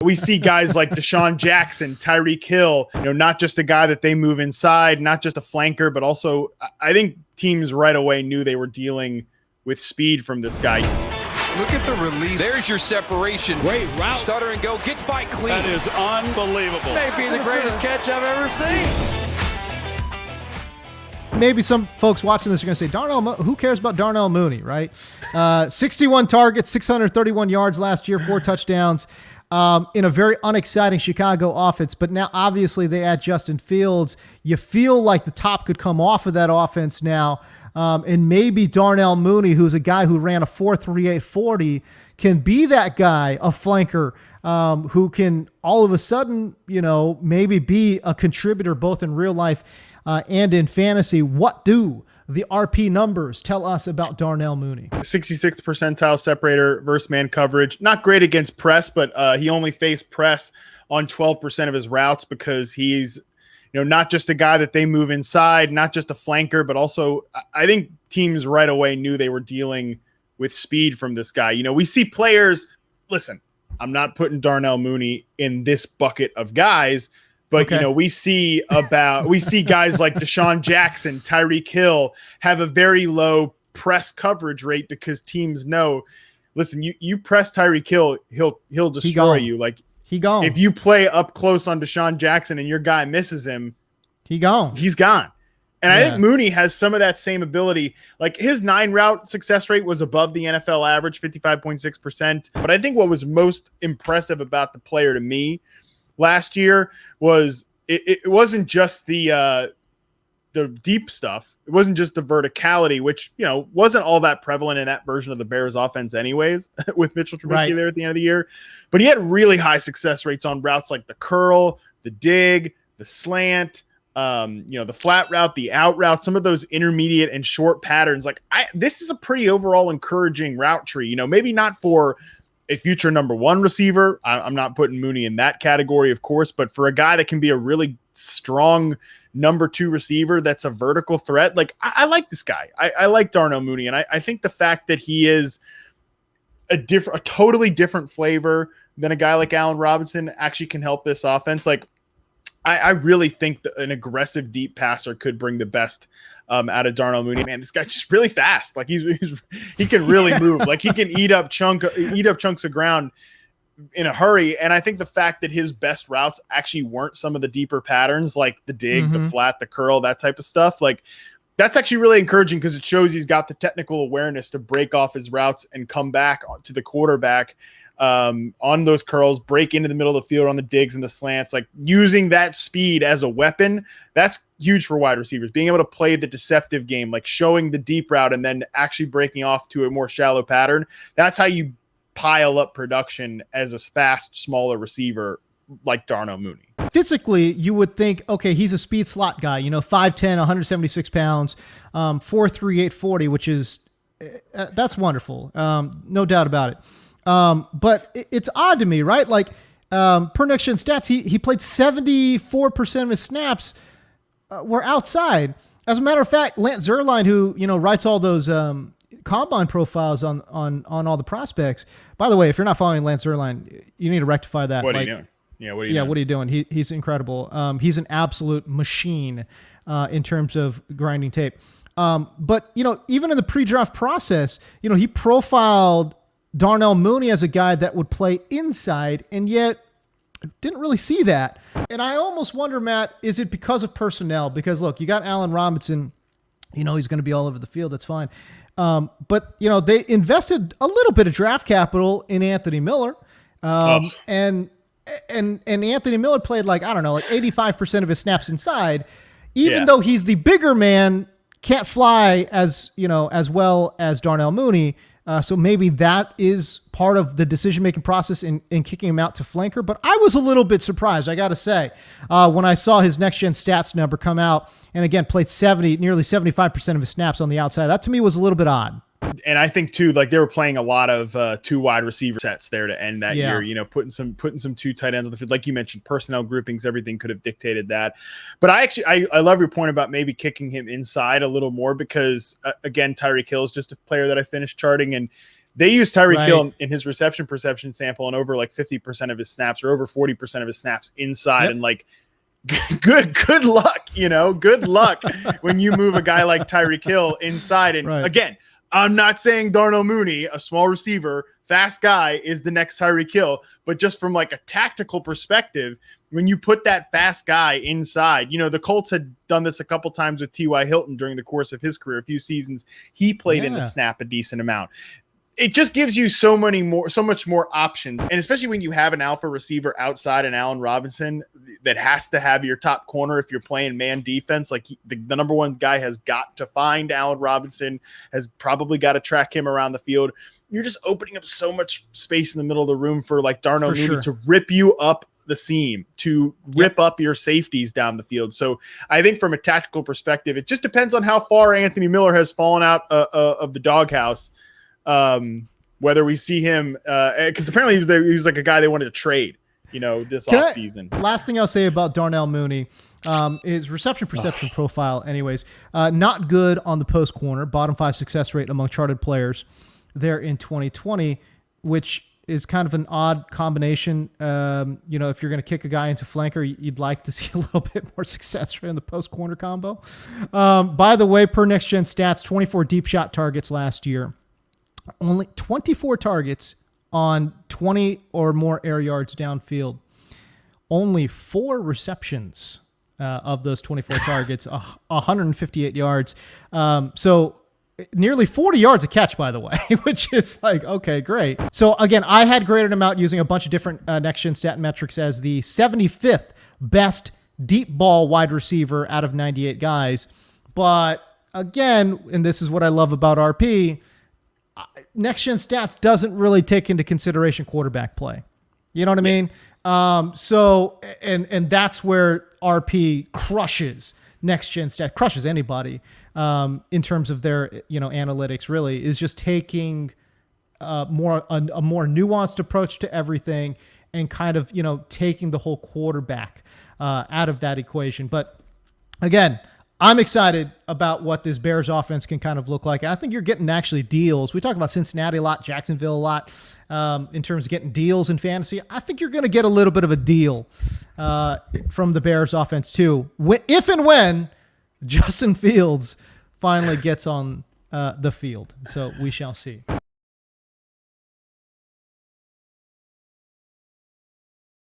We see guys like Deshaun Jackson, Tyreek Hill, not just a guy that they move inside, not just a flanker, but also I think teams right away knew they were dealing with speed from this guy. Look at the release. There's your separation. Great route. Stutter and go. Gets by clean. That is unbelievable. May be the greatest catch I've ever seen. Maybe some folks watching this are going to say, who cares about Darnell Mooney, right? 61 targets, 631 yards last year, 4 touchdowns in a very unexciting Chicago offense. But now, obviously, they add Justin Fields. You feel like the top could come off of that offense now. And maybe Darnell Mooney, who's a guy who ran a 4.38 40, can be that guy, a flanker, who can all of a sudden, maybe be a contributor both in real life and in fantasy. What do the RP numbers tell us about Darnell Mooney? 66th percentile separator versus man coverage. Not great against press, but he only faced press on 12% of his routes because he's not just a guy that they move inside, not just a flanker, but also I think teams right away knew they were dealing with speed from this guy. We see players, listen, I'm not putting Darnell Mooney in this bucket of guys, but okay. We see guys like Deshaun Jackson, Tyreek Hill have a very low press coverage rate because teams know, listen, you press Tyreek Hill, he'll destroy you. Like, he gone. If you play up close on Deshaun Jackson and your guy misses him, he's gone. And I think Mooney has some of that same ability. Like his 9 route success rate was above the NFL average, 55.6%. But I think what was most impressive about the player to me last year was it wasn't just the deep stuff. It wasn't just the verticality, which, wasn't all that prevalent in that version of the Bears offense anyways, with Mitchell Trubisky there at the end of the year. But he had really high success rates on routes like the curl, the dig, the slant, the flat route, the out route, some of those intermediate and short patterns. Like this is a pretty overall encouraging route tree, maybe not for a future number 1 receiver. I'm not putting Mooney in that category, of course, but for a guy that can be a really strong number 2 receiver that's a vertical threat. Like I like this guy. I like Darnell Mooney. And I think the fact that he is a totally different flavor than a guy like Allen Robinson actually can help this offense. Like I really think that an aggressive deep passer could bring the best out of Darnell Mooney. Man, this guy's just really fast. Like he can really move. Like he can eat up chunks of ground in a hurry. And I think the fact that his best routes actually weren't some of the deeper patterns, like the dig, the flat, the curl, that type of stuff. Like that's actually really encouraging because it shows he's got the technical awareness to break off his routes and come back to the quarterback on those curls, break into the middle of the field on the digs and the slants, like using that speed as a weapon. That's huge for wide receivers, being able to play the deceptive game, like showing the deep route and then actually breaking off to a more shallow pattern. That's how you pile up production as a fast, smaller receiver like Darnell Mooney. Physically, you would think, okay, he's a speed slot guy, 5'10", 176 pounds, 4.38 40, which is, that's wonderful. No doubt about it. But it's odd to me, right? Like, per next gen stats, he played 74% of his snaps were outside. As a matter of fact, Lance Zierlein, who, writes all those, combine profiles on all the prospects. By the way, if you're not following Lance Zierlein, you need to rectify that. What are you doing? Yeah. What are you doing? He's incredible. He's an absolute machine, in terms of grinding tape. But even in the pre-draft process, he profiled Darnell Mooney as a guy that would play inside, and yet didn't really see that. And I almost wonder, Matt, is it because of personnel? Because look, you got Allen Robinson, he's going to be all over the field. That's fine. But they invested a little bit of draft capital in Anthony Miller. And Anthony Miller played like 85% of his snaps inside, even though he's the bigger man, can't fly as well as Darnell Mooney. So maybe that is part of the decision-making process in kicking him out to flanker. But I was a little bit surprised, I got to say, when I saw his next-gen stats number come out and, again, played nearly 75% of his snaps on the outside. That, to me, was a little bit odd. And I think, too, like they were playing a lot of 2 wide receiver sets there to end that year, putting some 2 tight ends on the field. Like you mentioned, personnel groupings, everything could have dictated that. But I love your point about maybe kicking him inside a little more because, again, Tyreek Hill is just a player that I finished charting. And They use Tyreek Right. Hill in his reception perception sample and over like 50% of his snaps or over 40% of his snaps inside. Yep. And like, good luck, good luck when you move a guy like Tyreek Hill inside. And Right. again, I'm not saying Darnell Mooney, a small receiver, fast guy, is the next Tyreek Hill, but just from like a tactical perspective, when you put that fast guy inside, the Colts had done this a couple times with T.Y. Hilton during the course of his career, a few seasons. He played in the snap a decent amount. It just gives you so much more options. And especially when you have an alpha receiver outside an Allen Robinson that has to have your top corner if you're playing man defense, like the number one guy has got to find Allen Robinson, has probably got to track him around the field. You're just opening up so much space in the middle of the room for like Darnell Mooney to rip you up the seam, to rip up your safeties down the field. So I think from a tactical perspective, it just depends on how far Anthony Miller has fallen out of the doghouse. Whether we see him, because apparently he was like a guy they wanted to trade, this offseason. Last thing I'll say about Darnell Mooney, his reception perception profile, anyways, not good on the post corner, bottom 5 success rate among charted players there in 2020, which is kind of an odd combination. If you're going to kick a guy into flanker, you'd like to see a little bit more success rate in the post corner combo. By the way, per Next Gen Stats, 24 deep shot targets last year. Only 24 targets on 20 or more air yards downfield. Only 4 receptions of those 24 targets, 158 yards. So nearly 40 yards a catch, by the way, which is like, okay, great. So again, I had graded him out using a bunch of different next-gen stat metrics as the 75th best deep ball wide receiver out of 98 guys. But again, and this is what I love about RP, Next Gen Stats doesn't really take into consideration quarterback play. You know what I mean? So that's where RP crushes Next Gen Stats, crushes anybody in terms of their analytics. Really, is just taking a more nuanced approach to everything and kind of taking the whole quarterback out of that equation. But again, I'm excited about what this Bears offense can kind of look like. I think you're getting actually deals. We talk about Cincinnati a lot, Jacksonville a lot in terms of getting deals in fantasy. I think you're going to get a little bit of a deal from the Bears offense too, if and when Justin Fields finally gets on the field. So we shall see.